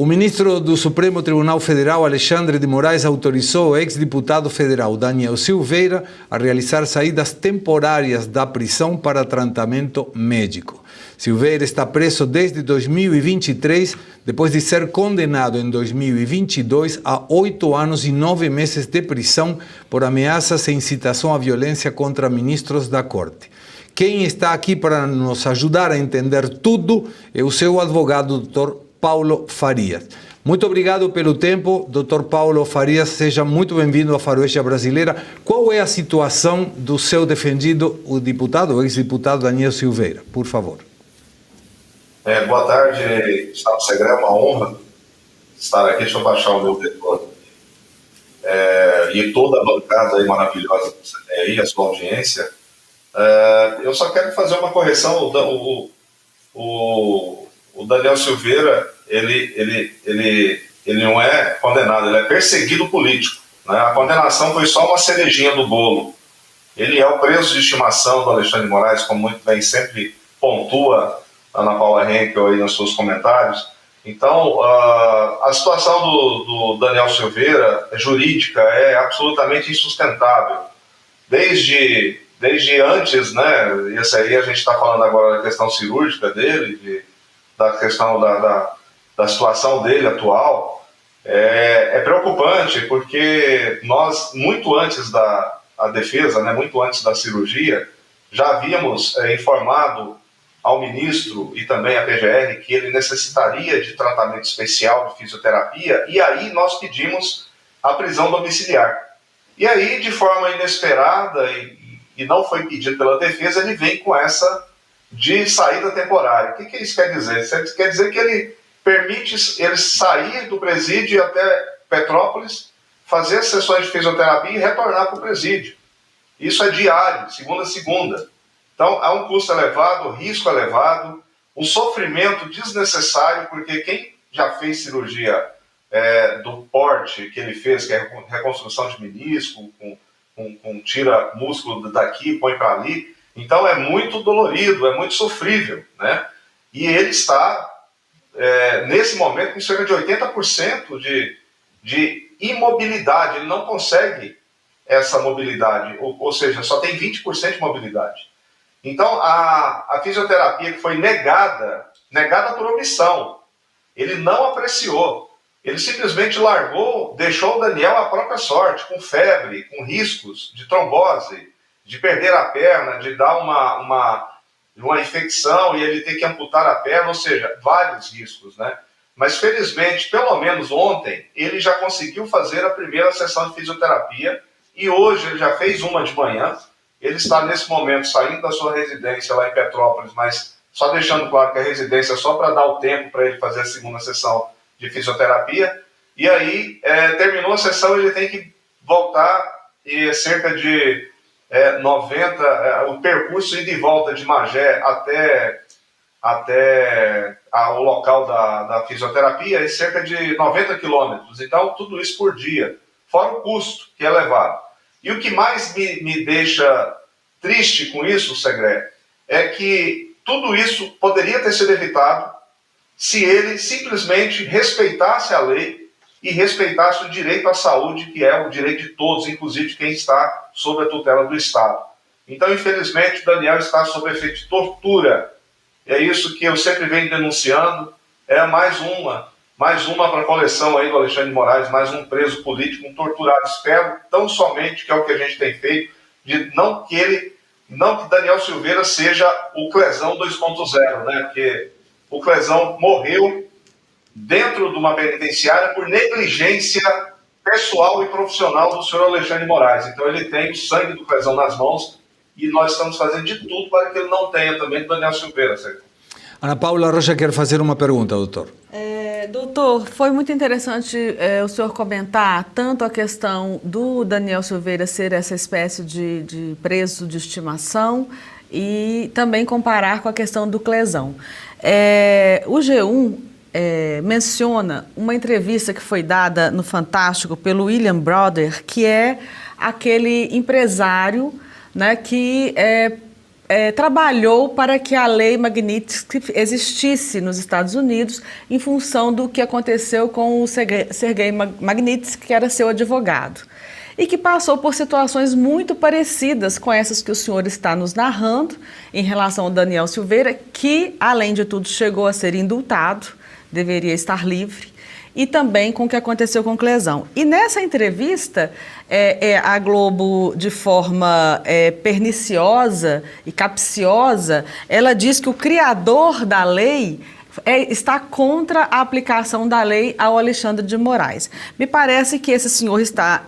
O ministro do Supremo Tribunal Federal, Alexandre de Moraes, autorizou o ex-deputado federal Daniel Silveira a realizar saídas temporárias da prisão para tratamento médico. Silveira está preso desde 2023, depois de ser condenado em 2022 a 8 anos e 9 meses de prisão por ameaças e incitação à violência contra ministros da Corte. Quem está aqui para nos ajudar a entender tudo é o seu advogado, Dr. Paulo Farias. Muito obrigado pelo tempo, Dr. Paulo Farias. Seja muito bem-vindo à Faroeste Brasileira. Qual é a situação do seu defendido, o ex-deputado Daniel Silveira? Por favor. Boa tarde, Gustavo Segré. É uma honra estar aqui. Deixa eu baixar o meu retorno. E toda a bancada aí maravilhosa que você tem aí, a sua audiência. Eu só quero fazer uma correção. O Daniel Silveira, ele não é condenado, ele é perseguido político, né? A condenação foi só uma cerejinha do bolo. Ele é o preso de estimação do Alexandre de Moraes, como muito bem sempre pontua a Ana Paula Henkel aí nos seus comentários. Então, a situação do Daniel Silveira, jurídica, é absolutamente insustentável. Desde antes, né? Esse aí a gente está falando agora da questão cirúrgica dele, da questão da situação dele atual, é preocupante, porque nós, muito antes da defesa, né, muito antes da cirurgia, já havíamos informado ao ministro e também à PGR que ele necessitaria de tratamento especial de fisioterapia, e aí nós pedimos a prisão domiciliar. E aí, de forma inesperada, e não foi pedido pela defesa, ele vem com essa de saída temporária. O que isso quer dizer? Isso quer dizer que ele permite ele sair do presídio até Petrópolis, fazer sessões de fisioterapia e retornar para o presídio. Isso é diário, segunda a segunda. Então, há um custo elevado, risco elevado, um sofrimento desnecessário, porque quem já fez cirurgia do porte que ele fez, que é reconstrução de menisco, tira músculo daqui, põe para ali, então é muito dolorido, é muito sofrível, né? E ele está, nesse momento, com cerca de 80% de imobilidade. Ele não consegue essa mobilidade, ou seja, só tem 20% de mobilidade. Então, a fisioterapia que foi negada por omissão, ele não apreciou. Ele simplesmente largou, deixou o Daniel à própria sorte, com febre, com riscos de trombose, de perder a perna, de dar uma infecção e ele ter que amputar a perna, ou seja, vários riscos, né? Mas felizmente, pelo menos ontem, ele já conseguiu fazer a primeira sessão de fisioterapia e hoje ele já fez uma de manhã. Ele está nesse momento saindo da sua residência lá em Petrópolis, mas só deixando claro que a residência é só para dar o tempo para ele fazer a segunda sessão de fisioterapia. E aí, terminou a sessão, ele tem que voltar e cerca de 90, o percurso ida e volta de Magé até o local da fisioterapia é cerca de 90 quilômetros. Então, tudo isso por dia, fora o custo que é elevado. E o que mais me deixa triste com isso, Segré, é que tudo isso poderia ter sido evitado se ele simplesmente respeitasse a lei e respeitasse o direito à saúde, que é o direito de todos, inclusive de quem está sob a tutela do Estado. Então, infelizmente, o Daniel está sob efeito de tortura. É isso que eu sempre venho denunciando. É mais uma para a coleção aí do Alexandre de Moraes, mais um preso político, um torturado. Espero tão somente, que é o que a gente tem feito, de não que Daniel Silveira seja o Clesão 2.0, né? Porque o Clesão morreu dentro de uma penitenciária por negligência pessoal e profissional do senhor Alexandre de Moraes. Então ele tem o sangue do Clesão nas mãos e nós estamos fazendo de tudo para que ele não tenha também do Daniel Silveira. Ana Paula Rocha quer fazer uma pergunta, doutor. Doutor, foi muito interessante o senhor comentar tanto a questão do Daniel Silveira ser essa espécie de preso de estimação e também comparar com a questão do Clesão. O G1 menciona uma entrevista que foi dada no Fantástico pelo William Browder, que é aquele empresário, né, que trabalhou para que a lei Magnitsky existisse nos Estados Unidos em função do que aconteceu com o Sergei Magnitsky, que era seu advogado, e que passou por situações muito parecidas com essas que o senhor está nos narrando em relação ao Daniel Silveira, que, além de tudo, chegou a ser indultado, deveria estar livre, e também com o que aconteceu com Clesão. E nessa entrevista, a Globo, de forma perniciosa e capciosa, ela diz que o criador da lei está contra a aplicação da lei ao Alexandre de Moraes. Me parece que esse senhor está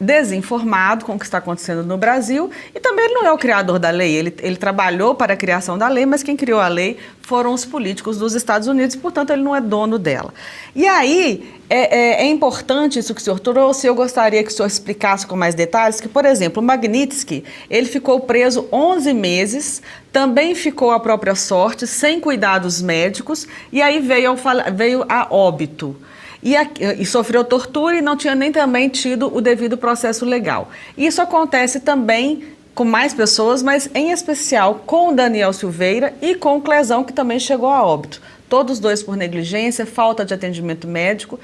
desinformado com o que está acontecendo no Brasil, e também ele não é o criador da lei, ele trabalhou para a criação da lei, mas quem criou a lei foram os políticos dos Estados Unidos, portanto ele não é dono dela. E aí é importante isso que o senhor trouxe, eu gostaria que o senhor explicasse com mais detalhes, que, por exemplo, o Magnitsky, ele ficou preso 11 meses, também ficou à própria sorte, sem cuidados médicos, e aí veio a óbito. E sofreu tortura e não tinha nem também tido o devido processo legal. Isso acontece também com mais pessoas, mas em especial com o Daniel Silveira e com o Clesão, que também chegou a óbito. Todos dois por negligência, falta de atendimento médico.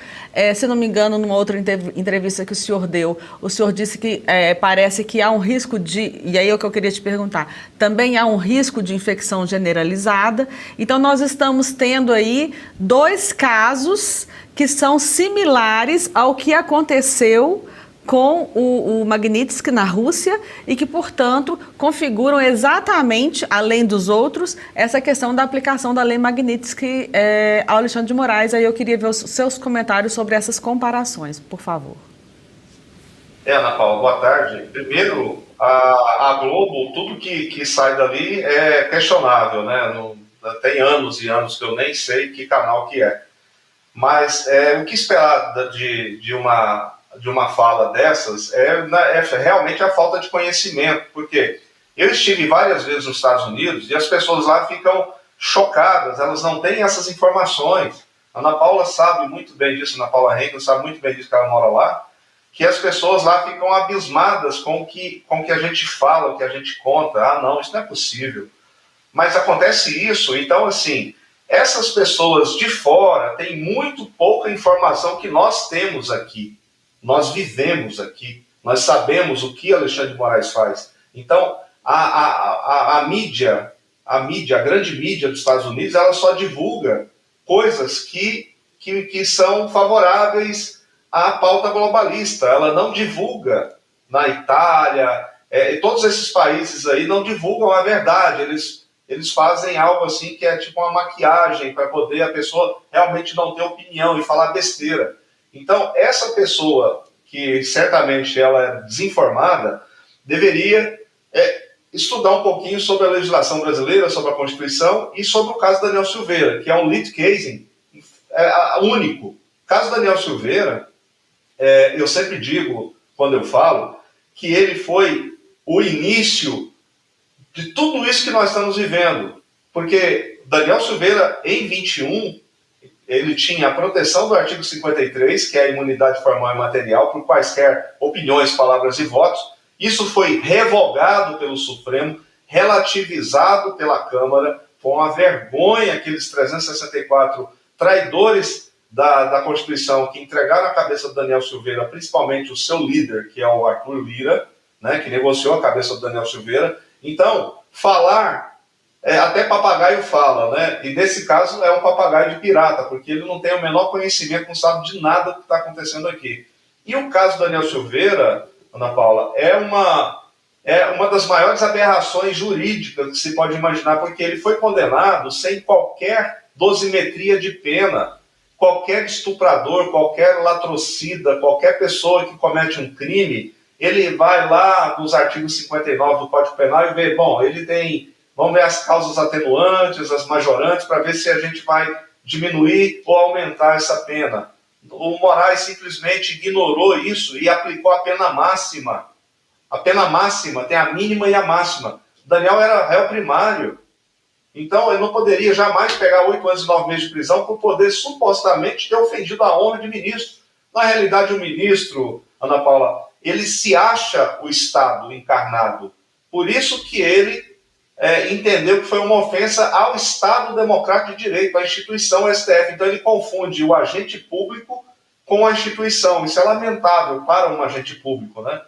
Se não me engano, numa outra entrevista que o senhor deu, o senhor disse que parece que há um risco de... E aí é o que eu queria te perguntar. Também há um risco de infecção generalizada. Então, nós estamos tendo aí 2 casos que são similares ao que aconteceu com o Magnitsky na Rússia e que, portanto, configuram exatamente, além dos outros, essa questão da aplicação da lei Magnitsky ao Alexandre de Moraes. Aí eu queria ver os seus comentários sobre essas comparações, por favor. Ana Paula, boa tarde. Primeiro, a Globo, tudo que sai dali é questionável, né? Tem anos e anos que eu nem sei que canal que é. Mas o que esperar de uma fala dessas é realmente a falta de conhecimento, porque eu estive várias vezes nos Estados Unidos e as pessoas lá ficam chocadas, elas não têm essas informações. A Ana Paula sabe muito bem disso, a Ana Paula Henkel sabe muito bem disso, que ela mora lá, que as pessoas lá ficam abismadas com o que a gente fala, o que a gente conta. Ah, não, isso não é possível. Mas acontece isso, então assim... Essas pessoas de fora têm muito pouca informação que nós temos aqui. Nós vivemos aqui. Nós sabemos o que Alexandre de Moraes faz. Então, a mídia, a grande mídia dos Estados Unidos, ela só divulga coisas que são favoráveis à pauta globalista. Ela não divulga na Itália, todos esses países aí não divulgam a verdade. Eles fazem algo assim que é tipo uma maquiagem para poder a pessoa realmente não ter opinião e falar besteira. Então, essa pessoa, que certamente ela é desinformada, deveria estudar um pouquinho sobre a legislação brasileira, sobre a Constituição e sobre o caso Daniel Silveira, que é um lead case único. O caso Daniel Silveira, eu sempre digo, quando eu falo, que ele foi o início de tudo isso que nós estamos vivendo. Porque Daniel Silveira, em 21, ele tinha a proteção do artigo 53, que é a imunidade formal e material, por quaisquer opiniões, palavras e votos. Isso foi revogado pelo Supremo, relativizado pela Câmara. Foi uma vergonha aqueles 364 traidores da Constituição que entregaram a cabeça do Daniel Silveira, principalmente o seu líder, que é o Arthur Lira, né, que negociou a cabeça do Daniel Silveira. Então, falar, até papagaio fala, né? E nesse caso é um papagaio de pirata, porque ele não tem o menor conhecimento, não sabe de nada do que está acontecendo aqui. E o caso do Daniel Silveira, Ana Paula, é uma das maiores aberrações jurídicas que se pode imaginar, porque ele foi condenado sem qualquer dosimetria de pena. Qualquer estuprador, qualquer latrocida, qualquer pessoa que comete um crime, ele vai lá nos artigos 59 do Código Penal e vê, bom, ele tem, vamos ver as causas atenuantes, as majorantes, para ver se a gente vai diminuir ou aumentar essa pena. O Moraes simplesmente ignorou isso e aplicou a pena máxima. A pena máxima tem a mínima e a máxima. O Daniel era réu primário. Então, ele não poderia jamais pegar 8 anos e 9 meses de prisão por poder supostamente ter ofendido a honra de ministro. Na realidade, o ministro, Ana Paula, ele se acha o Estado encarnado. Por isso que ele entendeu que foi uma ofensa ao Estado Democrático de Direito, à instituição STF. Então ele confunde o agente público com a instituição. Isso é lamentável para um agente público, né?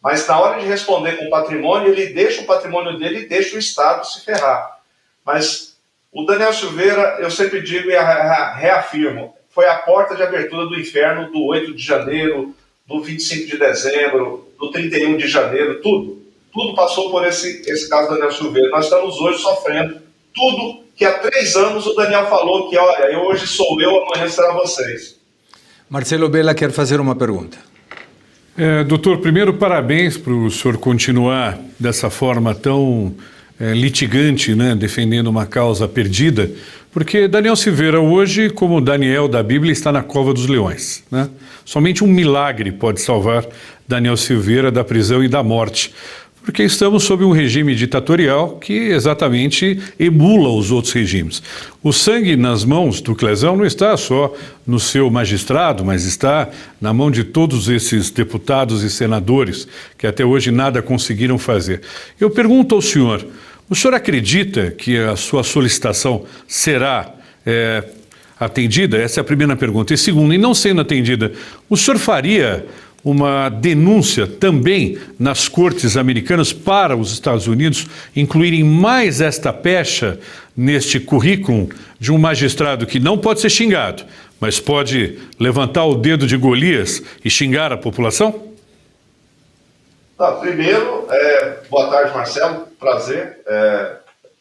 Mas na hora de responder com o patrimônio, ele deixa o patrimônio dele e deixa o Estado se ferrar. Mas o Daniel Silveira, eu sempre digo e reafirmo, foi a porta de abertura do inferno do 8 de janeiro, do 25 de dezembro, do 31 de janeiro, tudo. Tudo passou por esse caso do Daniel Silveira. Nós estamos hoje sofrendo tudo que há 3 anos o Daniel falou que, olha, hoje sou eu, amanhã será vocês. Marcelo Bella quer fazer uma pergunta. Doutor, primeiro, parabéns para o senhor continuar dessa forma tão litigante, né, defendendo uma causa perdida, porque Daniel Silveira hoje, como Daniel da Bíblia, está na cova dos leões, né? Somente um milagre pode salvar Daniel Silveira da prisão e da morte, porque estamos sob um regime ditatorial que exatamente emula os outros regimes. O sangue nas mãos do Clezão não está só no seu magistrado, mas está na mão de todos esses deputados e senadores que até hoje nada conseguiram fazer. Eu pergunto ao senhor, o senhor acredita que a sua solicitação será atendida? Essa é a primeira pergunta. E segundo, e não sendo atendida, o senhor faria uma denúncia também nas cortes americanas para os Estados Unidos incluírem mais esta pecha neste currículo de um magistrado que não pode ser xingado, mas pode levantar o dedo de Golias e xingar a população? Primeiro, boa tarde, Marcelo, prazer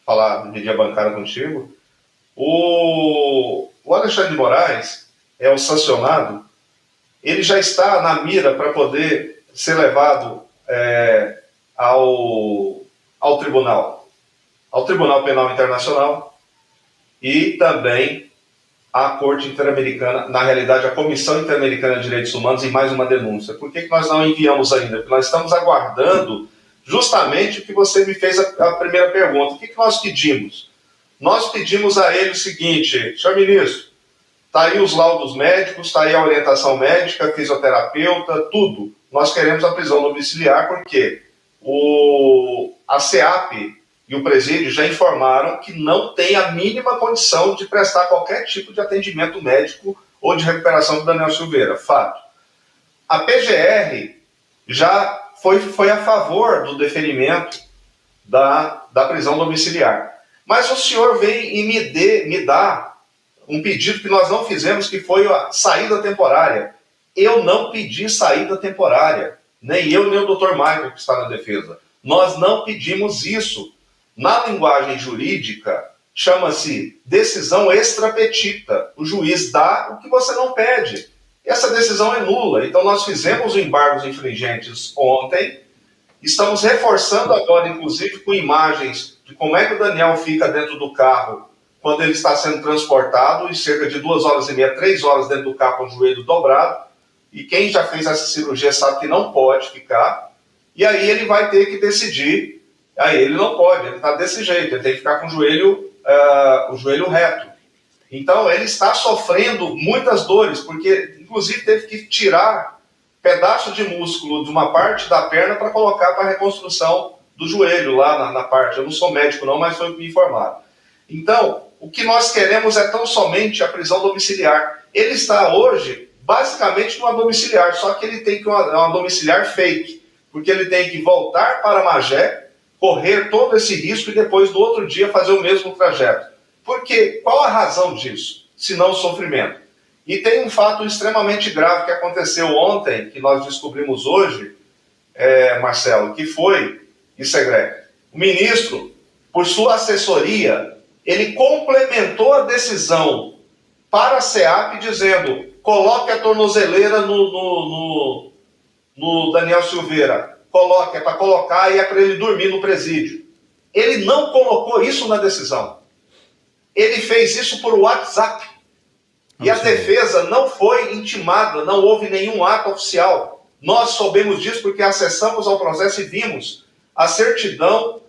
falar, dividir a bancada contigo. O Alexandre de Moraes é o sancionado. Ele já está na mira para poder ser levado ao Tribunal Penal Internacional e também à Corte Interamericana, na realidade a Comissão Interamericana de Direitos Humanos, em mais uma denúncia. Por que nós não enviamos ainda? Porque nós estamos aguardando justamente o que você me fez a primeira pergunta. O que nós pedimos? Nós pedimos a ele o seguinte: senhor ministro, está aí os laudos médicos, está aí a orientação médica, fisioterapeuta, tudo. Nós queremos a prisão domiciliar porque a SEAP e o presídio já informaram que não tem a mínima condição de prestar qualquer tipo de atendimento médico ou de recuperação do Daniel Silveira. Fato. A PGR já foi a favor do deferimento da prisão domiciliar. Mas o senhor vem e me dá um pedido que nós não fizemos, que foi a saída temporária. Eu não pedi saída temporária. Nem eu, nem o Dr. Michael, que está na defesa. Nós não pedimos isso. Na linguagem jurídica, chama-se decisão extra petita. O juiz dá o que você não pede. Essa decisão é nula. Então nós fizemos os embargos infringentes ontem. Estamos reforçando agora, inclusive, com imagens de como é que o Daniel fica dentro do carro quando ele está sendo transportado, em cerca de 2 horas e meia, 3 horas dentro do carro com o joelho dobrado. E quem já fez essa cirurgia sabe que não pode ficar. E aí ele vai ter que decidir. Aí ele não pode, ele está desse jeito, ele tem que ficar com o joelho reto. Então ele está sofrendo muitas dores, porque inclusive teve que tirar pedaço de músculo de uma parte da perna para colocar para a reconstrução do joelho lá na parte. Eu não sou médico não, mas foi o que me informaram. Então, o que nós queremos é tão somente a prisão domiciliar. Ele está hoje basicamente numa domiciliar, só que ele tem que uma domiciliar fake, porque ele tem que voltar para Magé, correr todo esse risco e depois, no outro dia, fazer o mesmo trajeto. Porque qual a razão disso, se não o sofrimento? E tem um fato extremamente grave que aconteceu ontem, que nós descobrimos hoje, Marcelo, que foi, isso é grave, o ministro, por sua assessoria, ele complementou a decisão para a SEAP dizendo: coloque a tornozeleira no Daniel Silveira. Coloque, é para colocar e é para ele dormir no presídio. Ele não colocou isso na decisão. Ele fez isso por WhatsApp. E a defesa não foi intimada, não houve nenhum ato oficial. Nós soubemos disso porque acessamos ao processo e vimos a certidão,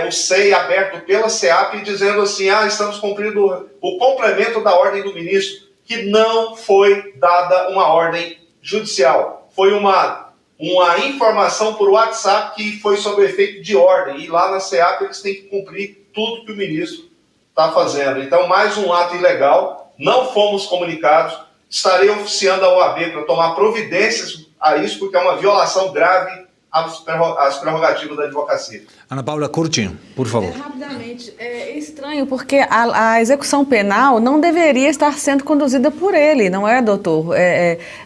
o SEI aberto pela SEAP, dizendo assim: estamos cumprindo o complemento da ordem do ministro, que não foi dada uma ordem judicial. Foi uma uma informação por WhatsApp que foi sob efeito de ordem, e lá na SEAP eles têm que cumprir tudo que o ministro está fazendo. Então, mais um ato ilegal, não fomos comunicados, estarei oficiando a OAB para tomar providências a isso, porque é uma violação grave às prerrogativas da advocacia. Ana Paula, curtinho, por favor. Rapidamente, é estranho porque a execução penal não deveria estar sendo conduzida por ele, não é, doutor?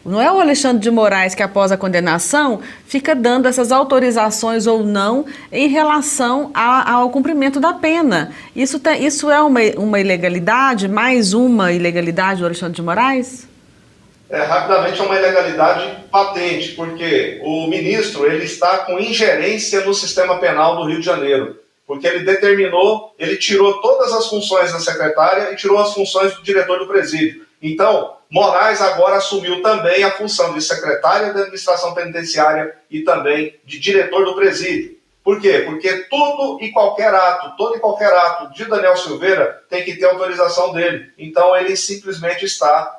Não é o Alexandre de Moraes que, após a condenação, fica dando essas autorizações ou não em relação ao cumprimento da pena. Isso é uma ilegalidade, mais uma ilegalidade do Alexandre de Moraes? Rapidamente, é uma ilegalidade patente, porque o ministro ele está com ingerência no sistema penal do Rio de Janeiro, porque ele tirou todas as funções da secretária e tirou as funções do diretor do presídio. Então, Moraes agora assumiu também a função de secretária da administração penitenciária e também de diretor do presídio. Por quê? Porque todo e qualquer ato de Daniel Silveira tem que ter autorização dele. Então, ele simplesmente está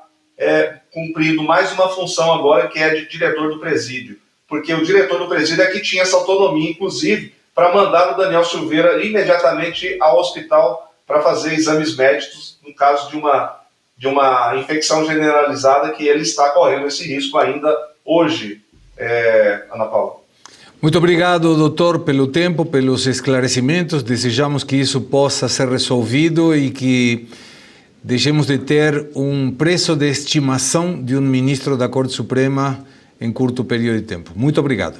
cumprindo mais uma função agora, que é de diretor do presídio, porque o diretor do presídio é que tinha essa autonomia, inclusive, para mandar o Daniel Silveira imediatamente ao hospital para fazer exames médicos no caso de uma infecção generalizada, que ele está correndo esse risco ainda hoje, Ana Paula. Muito obrigado, doutor, pelo tempo, pelos esclarecimentos. Desejamos que isso possa ser resolvido e que deixemos de ter um preço de estimação de um ministro da Corte Suprema em curto período de tempo. Muito obrigado.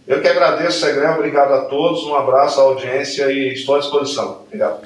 Eu que agradeço, Segrão. Obrigado a todos. Um abraço à audiência e estou à disposição. Obrigado.